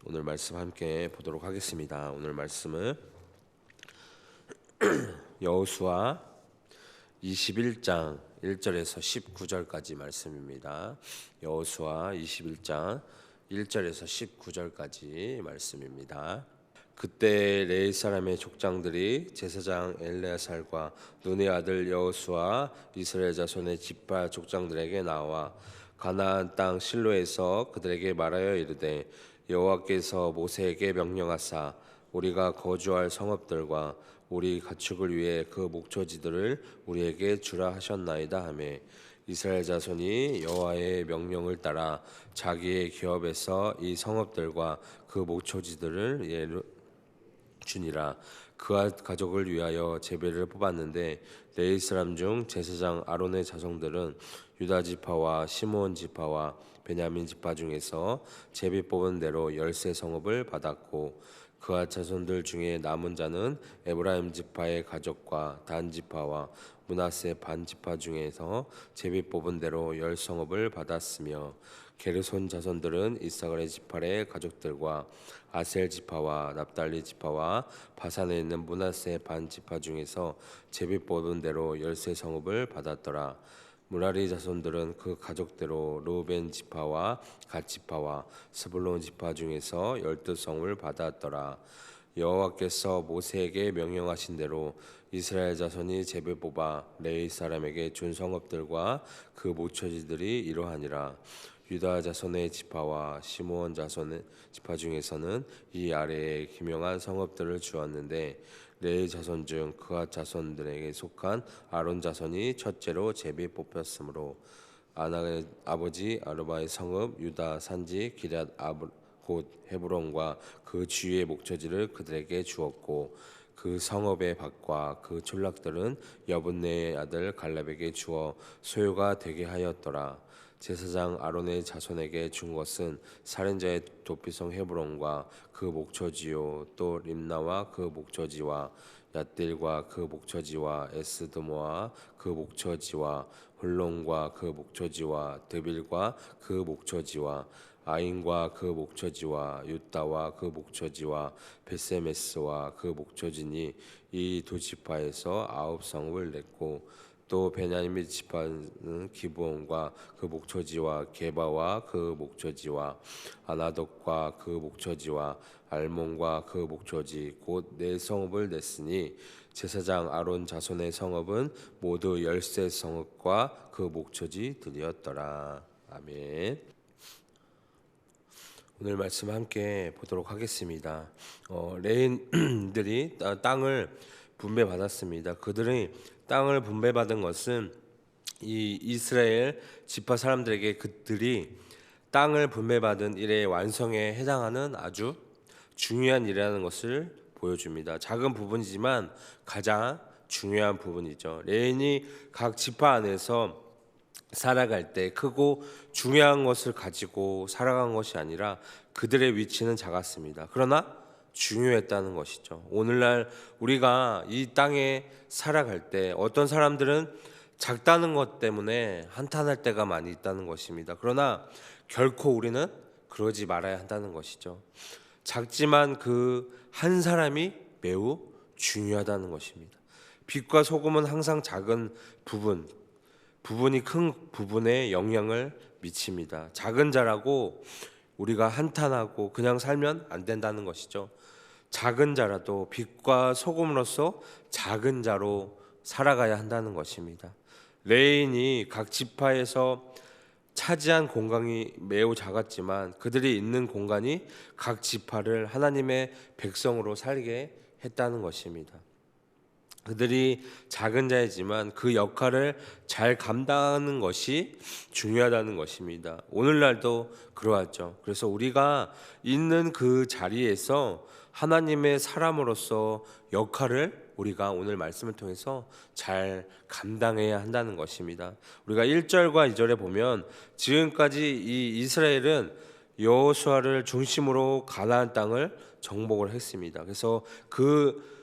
오늘 말씀 함께 보도록 하겠습니다. 오늘 말씀은 여호수아 21장 1절에서 19절까지 말씀입니다. 여호수아 21장 1절에서 19절까지 말씀입니다. 그때 레위 사람의 족장들이 제사장 엘레아살과 눈의 아들 여호수아 이스라엘 자손의 지파 족장들에게 나와 가나안 땅 실로에서 그들에게 말하여 이르되 여호와께서 모세에게 명령하사 우리가 거주할 성읍들과 우리 가축을 위해 그 목초지들을 우리에게 주라 하셨나이다 하매 이스라엘 자손이 여호와의 명령을 따라 자기의 기업에서 이 성읍들과 그 목초지들을 주니라. 그와 가족을 위하여 제비를 뽑았는데 레위 사람 중 제사장 아론의 자손들은 유다 지파와 시므온 지파와 베냐민 지파 중에서 제비 뽑은 대로 13 성읍을 받았고 그와 자손들 중에 남은 자는 에브라임 지파의 가족과 단 지파와 므낫세 반 지파 중에서 제비 뽑은 대로 10 성읍을 받았으며 게르손 자손들은 이사갈의 지파의 가족들과 아셀 지파와 납달리 지파와 바산에 있는 므낫세 반 지파 중에서 제비 뽑은 대로 13 성읍을 받았더라. 무라리 자손들은 그 가족대로 르우벤 지파와 갓 지파와 스불론 지파 중에서 12성을 받았더라. 여호와께서 모세에게 명령하신 대로 이스라엘 자손이 제비 뽑아 레위 사람에게 준 성읍들과 그 모처지들이 이러하니라. 유다 자손의 지파와 시므온 자손의 지파 중에서는 이 아래에 기명한 성읍들을 주었는데 레위 자손 중 그앗 자손들에게 속한 아론 자손이 첫째로 제비 뽑혔으므로 아낙의 아버지 아르바의 성읍 유다 산지 기럇 곧 헤브론과 그 주위의 목초지를 그들에게 주었고 그 성읍의 밭과 그 촌락들은 여분네의 아들 갈렙에게 주어 소유가 되게 하였더라. 제사장 아론의 자손에게 준 것은 살인자의 도피성 헤브론과 그 목초지요 또 림나와 그 목초지와 얏딜과 그 목초지와 에스드모와 그 목초지와 홀론과 그 목초지와 드빌과 그 목초지와 아인과 그 목초지와 유다와 그 목초지와 베세메스와 그 목초지니 이 두 지파에서 9성읍을 냈고 또 베냐민 지파는 기브온과 그 목초지와 게바와 그 목초지와 아나돗과 그 목초지와 알몬과 그 목초지 곧 4성읍을 냈으니 제사장 아론 자손의 성읍은 모두 13 성읍과 그 목초지들이었더라. 아멘. 오늘 말씀 함께 보도록 하겠습니다. 레인들이 땅을 분배받았습니다. 그들이 땅을 분배받은 것은 이 이스라엘 지파 사람들에게 그들이 땅을 분배받은 일의 완성에 해당하는 아주 중요한 일이라는 것을 보여줍니다. 작은 부분이지만 가장 중요한 부분이죠. 레인이 각 지파 안에서 살아갈 때 크고 중요한 것을 가지고 살아간 것이 아니라 그들의 위치는 작았습니다. 그러나 중요했다는 것이죠. 오늘날 우리가 이 땅에 살아갈 때 어떤 사람들은 작다는 것 때문에 한탄할 때가 많이 있다는 것입니다. 그러나 결코 우리는 그러지 말아야 한다는 것이죠. 작지만 그 한 사람이 매우 중요하다는 것입니다. 빛과 소금은 항상 작은 부분이 큰 부분에 영향을 미칩니다. 작은 자라고 우리가 한탄하고 그냥 살면 안 된다는 것이죠. 작은 자라도 빛과 소금으로서 작은 자로 살아가야 한다는 것입니다. 레인이 각 지파에서 차지한 공간이 매우 작았지만 그들이 있는 공간이 각 지파를 하나님의 백성으로 살게 했다는 것입니다. 그들이 작은 자이지만 그 역할을 잘 감당하는 것이 중요하다는 것입니다. 오늘날도 그러하죠. 그래서 우리가 있는 그 자리에서 하나님의 사람으로서 역할을 우리가 오늘 말씀을 통해서 잘 감당해야 한다는 것입니다. 우리가 1절과 2절에 보면 지금까지 이 이스라엘은 여호수아를 중심으로 가나안 땅을 정복을 했습니다. 그래서 그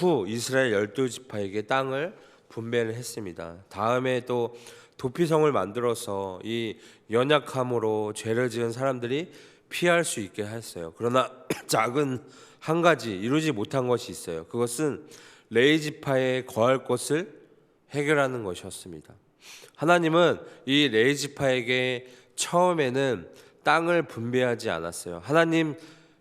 후 이스라엘 12지파에게 땅을 분배를 했습니다. 다음에 또 도피성을 만들어서 이 연약함으로 죄를 지은 사람들이 피할 수 있게 했어요. 그러나 작은 한 가지 이루지 못한 것이 있어요. 그것은 레위 지파의 거할 곳을 해결하는 것이었습니다. 하나님은 이 레위 지파에게 처음에는 땅을 분배하지 않았어요. 하나님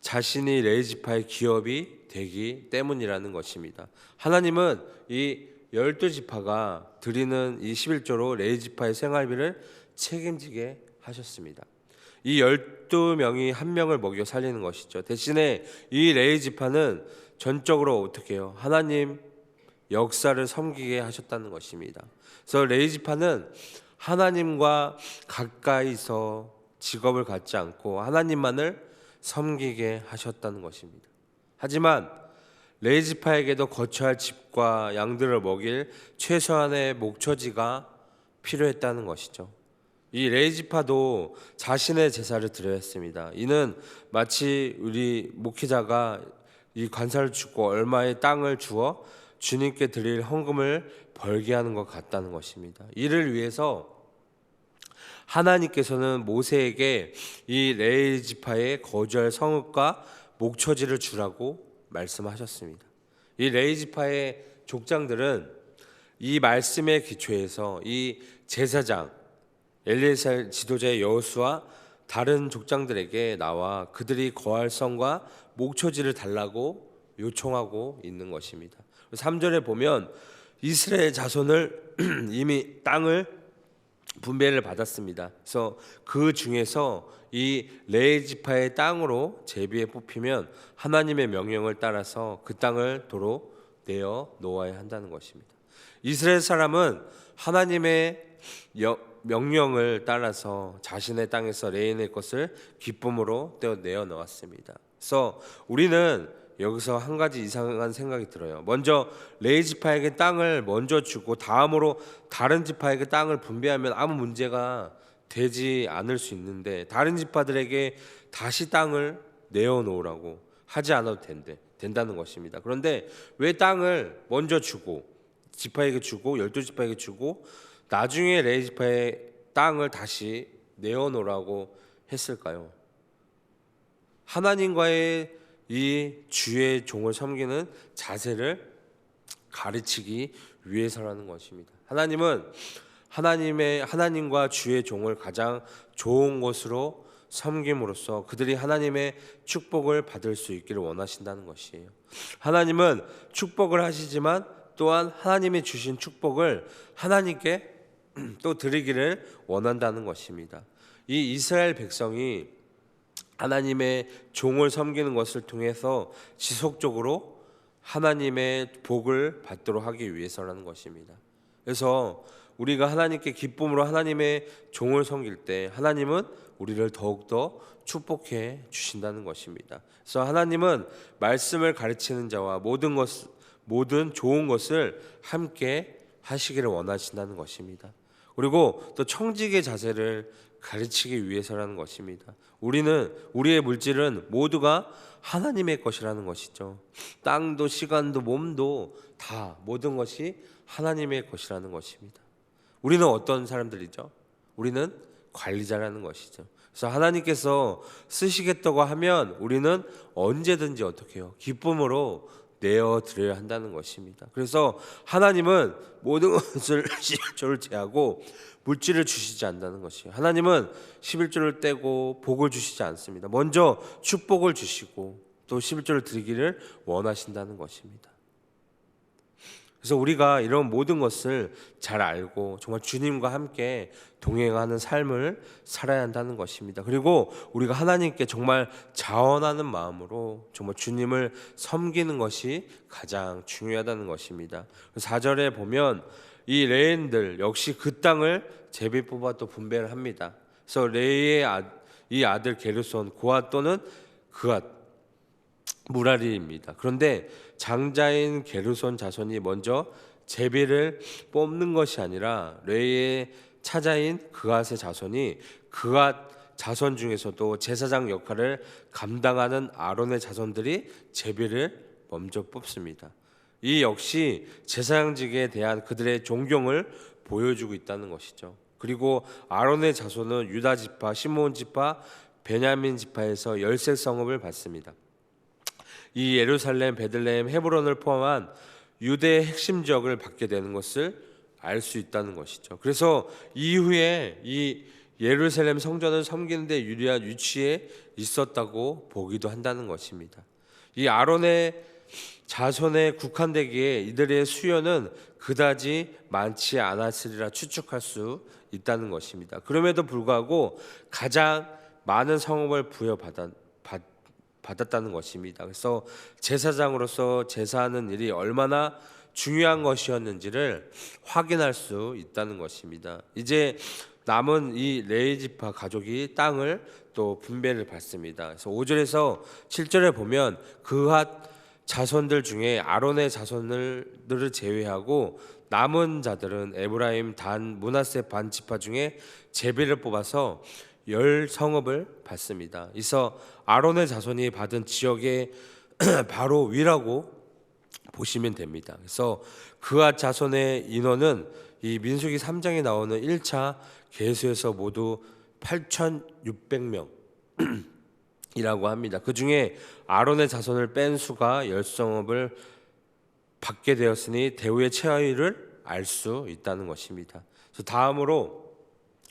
자신이 레위 지파의 기업이 되기 때문이라는 것입니다. 하나님은 이 12지파가 드리는 이 11조로 레위 지파의 생활비를 책임지게 하셨습니다. 이 12명이 한 명을 먹여 살리는 것이죠. 대신에 이 레위 지파는 전적으로 어떻게 해요? 하나님 역사를 섬기게 하셨다는 것입니다. 그래서 레위 지파는 하나님과 가까이서 직업을 갖지 않고 하나님만을 섬기게 하셨다는 것입니다. 하지만 레위 지파에게도 거처할 집과 양들을 먹일 최소한의 목초지가 필요했다는 것이죠. 이 레위 지파도 자신의 제사를 드려야 했습니다. 이는 마치 우리 목회자가 이 관사를 주고 얼마의 땅을 주어 주님께 드릴 헌금을 벌게 하는 것 같다는 것입니다. 이를 위해서 하나님께서는 모세에게 이 레위 지파의 거주할 성읍과 목초지를 주라고 말씀하셨습니다. 이 레위 지파의 족장들은 이 말씀의 기초에서 이 제사장 엘리에셀 지도자의 여호수아 다른 족장들에게 나와 그들이 거할 성과 목초지를 달라고 요청하고 있는 것입니다. 3절에 보면 이스라엘 자손을 이미 땅을 분배를 받았습니다. 그래서 그 중에서 이 레위 지파의 땅으로 제비에 뽑히면 하나님의 명령을 따라서 그 땅을 도로 내어 놓아야 한다는 것입니다. 이스라엘 사람은 하나님의 명령을 따라서 자신의 땅에서 레위인의 것을 기쁨으로 떼어내어 놓았습니다. 그래서 우리는 여기서 한 가지 이상한 생각이 들어요. 먼저 레위 지파에게 땅을 먼저 주고 다음으로 다른 지파에게 땅을 분배하면 아무 문제가 되지 않을 수 있는데 다른 지파들에게 다시 땅을 내어놓으라고 하지 않아도 된다는 것입니다. 그런데 왜 땅을 먼저 주고 지파에게 주고 12지파에게 주고 나중에 레위 지파의 땅을 다시 내어놓으라고 했을까요? 하나님과의 이 주의 종을 섬기는 자세를 가르치기 위해서라는 것입니다. 하나님은 하나님과 주의 종을 가장 좋은 것으로 섬김으로써 그들이 하나님의 축복을 받을 수 있기를 원하신다는 것이에요. 하나님은 축복을 하시지만 또한 하나님이 주신 축복을 하나님께 또 드리기를 원한다는 것입니다. 이 이스라엘 백성이 하나님의 종을 섬기는 것을 통해서 지속적으로 하나님의 복을 받도록 하기 위해서라는 것입니다. 그래서 우리가 하나님께 기쁨으로 하나님의 종을 섬길 때 하나님은 우리를 더욱더 축복해 주신다는 것입니다. 그래서 하나님은 말씀을 가르치는 자와 모든 좋은 것을 함께 하시기를 원하신다는 것입니다. 그리고 또 청지기의 자세를 가르치기 위해서라는 것입니다. 우리의 물질은 모두가 하나님의 것이라는 것이죠. 땅도 시간도 몸도 다 모든 것이 하나님의 것이라는 것입니다. 우리는 어떤 사람들이죠? 우리는 관리자라는 것이죠. 그래서 하나님께서 쓰시겠다고 하면 우리는 언제든지 어떻게 해요? 기쁨으로 내어드려야 한다는 것입니다. 그래서 하나님은 모든 것을 11조를 제하고 물질을 주시지 않는다는 것이에요. 하나님은 11조를 떼고 복을 주시지 않습니다. 먼저 축복을 주시고 또 11조를 드리기를 원하신다는 것입니다. 그래서 우리가 이런 모든 것을 잘 알고 정말 주님과 함께 동행하는 삶을 살아야 한다는 것입니다. 그리고 우리가 하나님께 정말 자원하는 마음으로 정말 주님을 섬기는 것이 가장 중요하다는 것입니다. 4절에 보면 이 레위인들 역시 그 땅을 제비 뽑아 또 분배를 합니다. 그래서 레위의 이 아들 게르손 고핫 또는 그핫 무라리입니다. 그런데 장자인 게르손 자손이 먼저 제비를 뽑는 것이 아니라 레위의 차자인 그핫의 자손이 그핫 자손 중에서도 제사장 역할을 감당하는 아론의 자손들이 제비를 먼저 뽑습니다. 이 역시 제사장직에 대한 그들의 존경을 보여주고 있다는 것이죠. 그리고 아론의 자손은 유다 지파, 시므온 지파, 베냐민 지파에서 열세 성읍을 받습니다. 이 예루살렘, 베들레헴, 헤브론을 포함한 유대의 핵심 지역을 받게 되는 것을 알 수 있다는 것이죠. 그래서 이후에 이 예루살렘 성전을 섬기는 데 유리한 위치에 있었다고 보기도 한다는 것입니다. 이 아론의 자손에 국한되기에 이들의 수요는 그다지 많지 않았으리라 추측할 수 있다는 것입니다. 그럼에도 불구하고 가장 많은 성읍을 부여받았다는 것입니다. 그래서 제사장으로서 제사하는 일이 얼마나 중요한 것이었는지를 확인할 수 있다는 것입니다. 이제 남은 이 레위 지파 가족이 땅을 또 분배를 받습니다. 그래서 5절에서 7절에 보면 그핫 자손들 중에 아론의 자손들을 제외하고 남은 자들은 에브라임, 단, 므낫세 반 지파 중에 제비를 뽑아서 10성읍을 받습니다. 이서 아론의 자손이 받은 지역의 바로 위라고 보시면 됩니다. 그래서 그핫 자손의 인원은 이 민수기 3장에 나오는 1차 계수에서 모두 8,600명 이라고 합니다. 그 중에 아론의 자손을 뺀 수가 10성읍을 받게 되었으니 대우의 최하위를 알 수 있다는 것입니다. 그래서 다음으로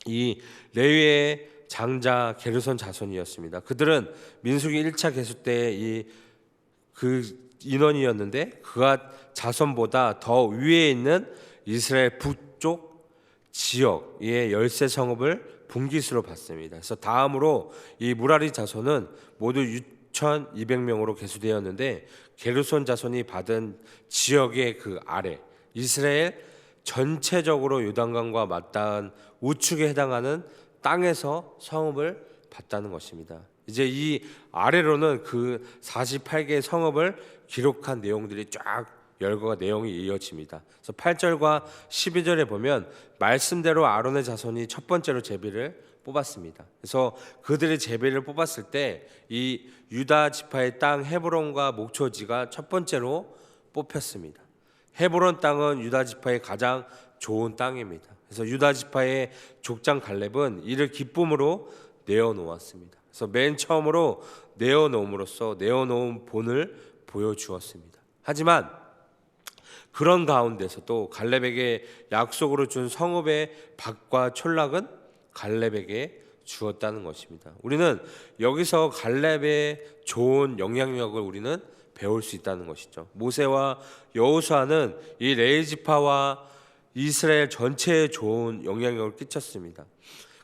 이 레위의 장자 게르손 자손이었습니다. 그들은 민수기 1차 계수 때 그 인원이었는데 그핫 자손보다 더 위에 있는 이스라엘 북쪽 지역의 13성읍을 분기수로 받습니다. 그래서 다음으로 이 무라리 자손은 모두 6,200명으로 계수되었는데 게르손 자손이 받은 지역의 그 아래 이스라엘 전체적으로 요단강과 맞닿은 우측에 해당하는 땅에서 성읍을 받다는 것입니다. 이제 이 아래로는 그 48개의 성읍을 기록한 내용들이 쫙 열거가 내용이 이어집니다. 그래서 8절과 12절에 보면 말씀대로 아론의 자손이 첫 번째로 제비를 뽑았습니다. 그래서 그들이 제비를 뽑았을 때 이 유다 지파의 땅 헤브론과 목초지가 첫 번째로 뽑혔습니다. 헤브론 땅은 유다 지파의 가장 좋은 땅입니다. 그래서 유다 지파의 족장 갈렙은 이를 기쁨으로 내어놓았습니다. 그래서 맨 처음으로 내어놓음으로써 내어놓은 본을 보여주었습니다. 하지만 그런 가운데서도 갈렙에게 약속으로 준 성읍의 밭과 촌락은 갈렙에게 주었다는 것입니다. 우리는 여기서 갈렙의 좋은 영향력을 우리는 배울 수 있다는 것이죠. 모세와 여호수아는 이 레위 지파와 이스라엘 전체에 좋은 영향력을 끼쳤습니다.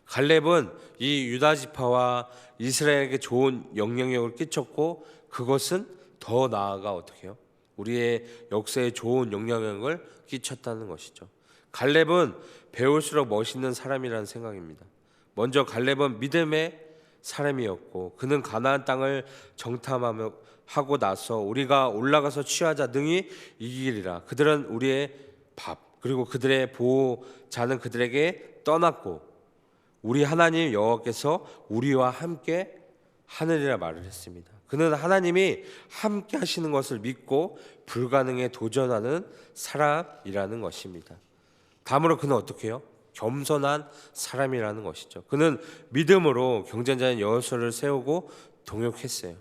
갈렙은 이 유다 지파와 이스라엘에게 좋은 영향력을 끼쳤고 그것은 더 나아가 어떻게 해요? 우리의 역사에 좋은 영향력을 끼쳤다는 것이죠. 갈렙은 배울수록 멋있는 사람이라는 생각입니다. 먼저 갈렙은 믿음의 사람이었고 그는 가나안 땅을 정탐하고 나서 우리가 올라가서 취하자 능히 이기리라. 그들은 우리의 밥 그리고 그들의 보호자는 그들에게 떠났고 우리 하나님 여호와께서 우리와 함께 하느니라 말을 했습니다. 그는 하나님이 함께 하시는 것을 믿고 불가능에 도전하는 사람이라는 것입니다. 다음으로 그는 어떻게 해요? 겸손한 사람이라는 것이죠. 그는 믿음으로 경쟁자인 여호수아를 세우고 동역했어요.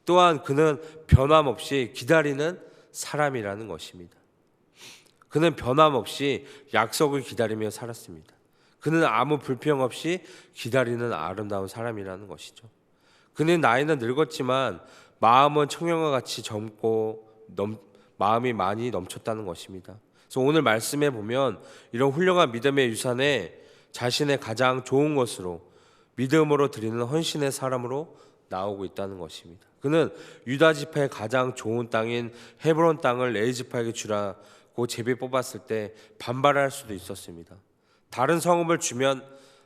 또한 그는 변함없이 기다리는 사람이라는 것입니다. 그는 변함없이 약속을 기다리며 살았습니다. 그는 아무 불평 없이 기다리는 아름다운 사람이라는 것이죠. 그는 나이는 늙었지만 마음은 청년과 같이 젊고 마음이 많이 넘쳤다는 것입니다. 그래서 오늘 말씀에 보면 이런 훌륭한 믿음의 유산에 자신의 가장 좋은 것으로 믿음으로 드리는 헌신의 사람으로 나오고 있다는 것입니다. 그는 유다 지파의 가장 좋은 땅인 헤브론 땅을 레위 지파에게 주라고 제비 뽑았을 때 반발할 수도 있었습니다. 다른 성읍을 주면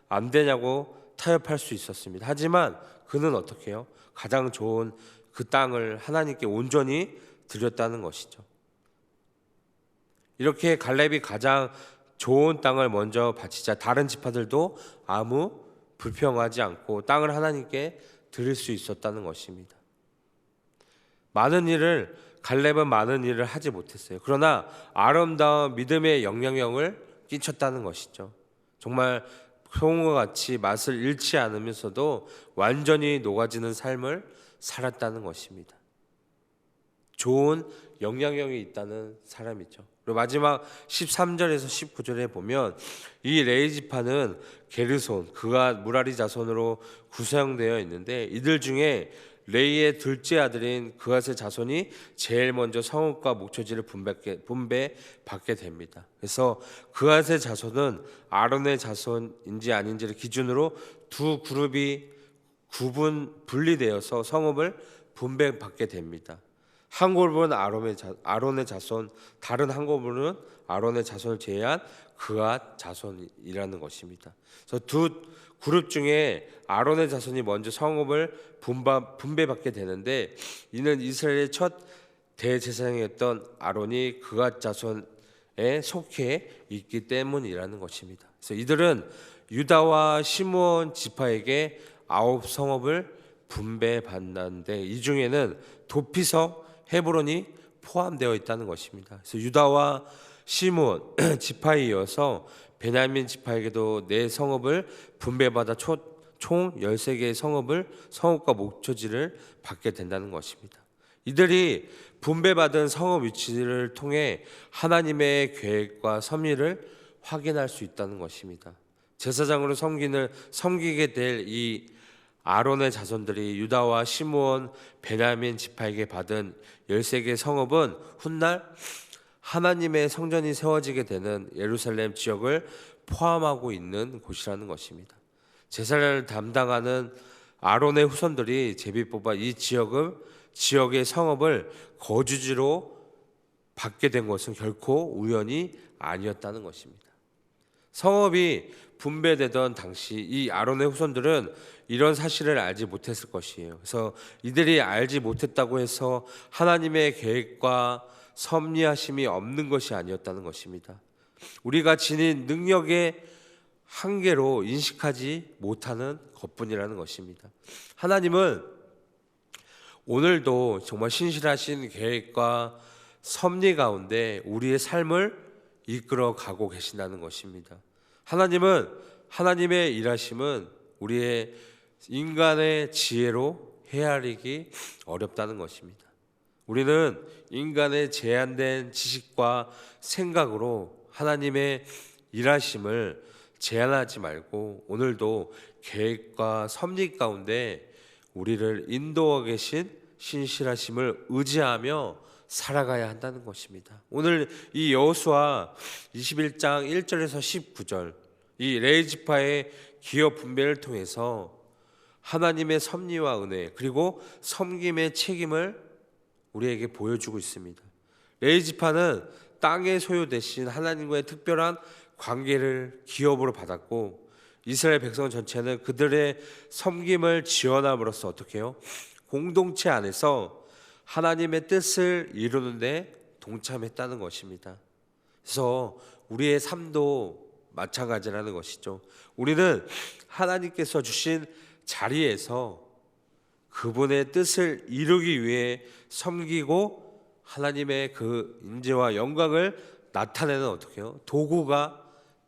안 되냐고 타협할 수 있었습니다. 하지만 그는 어떻게 해요? 가장 좋은 그 땅을 하나님께 온전히 드렸다는 것이죠. 이렇게 갈렙이 가장 좋은 땅을 먼저 바치자 다른 지파들도 아무 불평하지 않고 땅을 하나님께 드릴 수 있었다는 것입니다. 갈렙은 많은 일을 하지 못했어요. 그러나 아름다운 믿음의 영향력을 끼쳤다는 것이죠. 정말 송우와 같이 맛을 잃지 않으면서도 완전히 녹아지는 삶을 살았다는 것입니다. 좋은 영향력이 있다는 사람이죠. 그리고 마지막 13절에서 19절에 보면 이 레위 지파는 게르손, 그가 무라리 자손으로 구성되어 있는데, 이들 중에 레위의 둘째 아들인 그앗의 자손이 제일 먼저 성읍과 목초지를 분배받게 됩니다. 그래서 그앗의 자손은 아론의 자손인지 아닌지를 기준으로 두 그룹이 분리되어서 성읍을 분배받게 됩니다. 한 그룹은 아론의 자손, 다른 한 그룹은 아론의 자손을 제외한 그앗 자손이라는 것입니다. 그래서 두 그룹 중에 아론의 자손이 먼저 성읍을 분배받게 되는데, 이는 이스라엘의 첫 대제사장이었던 아론이 그앗 자손에 속해 있기 때문이라는 것입니다. 그래서 이들은 유다와 시므온 지파에게 9성읍을 분배받는데, 이 중에는 도피성 헤브론이 포함되어 있다는 것입니다. 그래서 유다와 시므온 지파에 이어서 베냐민 지파에게도 4성읍을 분배받아 총 13개의 성읍과 목초지를 받게 된다는 것입니다. 이들이 분배받은 성읍 위치를 통해 하나님의 계획과 섭리를 확인할 수 있다는 것입니다. 제사장으로 섬기게 될 이 아론의 자손들이 유다와 시므온, 베냐민 지파에게 받은 13개의 성읍은 훗날 하나님의 성전이 세워지게 되는 예루살렘 지역을 포함하고 있는 곳이라는 것입니다. 제사를 담당하는 아론의 후손들이 제비 뽑아 이 지역의 성읍을 거주지로 받게 된 것은 결코 우연이 아니었다는 것입니다. 성읍이 분배되던 당시 이 아론의 후손들은 이런 사실을 알지 못했을 것이에요. 그래서 이들이 알지 못했다고 해서 하나님의 계획과 섭리하심이 없는 것이 아니었다는 것입니다. 우리가 지닌 능력의 한계로 인식하지 못하는 것뿐이라는 것입니다. 하나님은 오늘도 정말 신실하신 계획과 섭리 가운데 우리의 삶을 이끌어 가고 계신다는 것입니다. 하나님의 일하심은 우리의 인간의 지혜로 헤아리기 어렵다는 것입니다. 우리는 인간의 제한된 지식과 생각으로 하나님의 일하심을 제한하지 말고 오늘도 계획과 섭리 가운데 우리를 인도하고 계신 신실하심을 의지하며 살아가야 한다는 것입니다. 오늘 이 여호수아 21장 1절에서 19절 이 레위 지파의 기업 분배를 통해서 하나님의 섭리와 은혜 그리고 섬김의 책임을 우리에게 보여주고 있습니다. 레위 지파는 땅의 소유 대신 하나님과의 특별한 관계를 기업으로 받았고, 이스라엘 백성 전체는 그들의 섬김을 지원함으로써 어떻게 해요? 공동체 안에서 하나님의 뜻을 이루는 데 동참했다는 것입니다. 그래서 우리의 삶도 마찬가지라는 것이죠. 우리는 하나님께서 주신 자리에서 그분의 뜻을 이루기 위해 섬기고 하나님의 그 인재와 영광을 나타내는 어떻게 해요? 도구가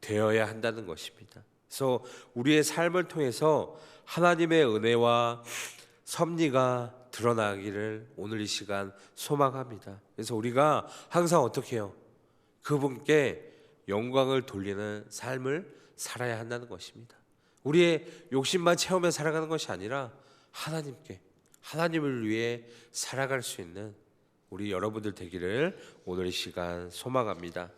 되어야 한다는 것입니다. 그래서 우리의 삶을 통해서 하나님의 은혜와 섭리가 드러나기를 오늘 이 시간 소망합니다. 그래서 우리가 항상 어떻게 해요? 그분께 영광을 돌리는 삶을 살아야 한다는 것입니다. 우리의 욕심만 채우며 살아가는 것이 아니라 하나님을 위해 살아갈 수 있는 우리 여러분들 되기를 오늘 이 시간 소망합니다.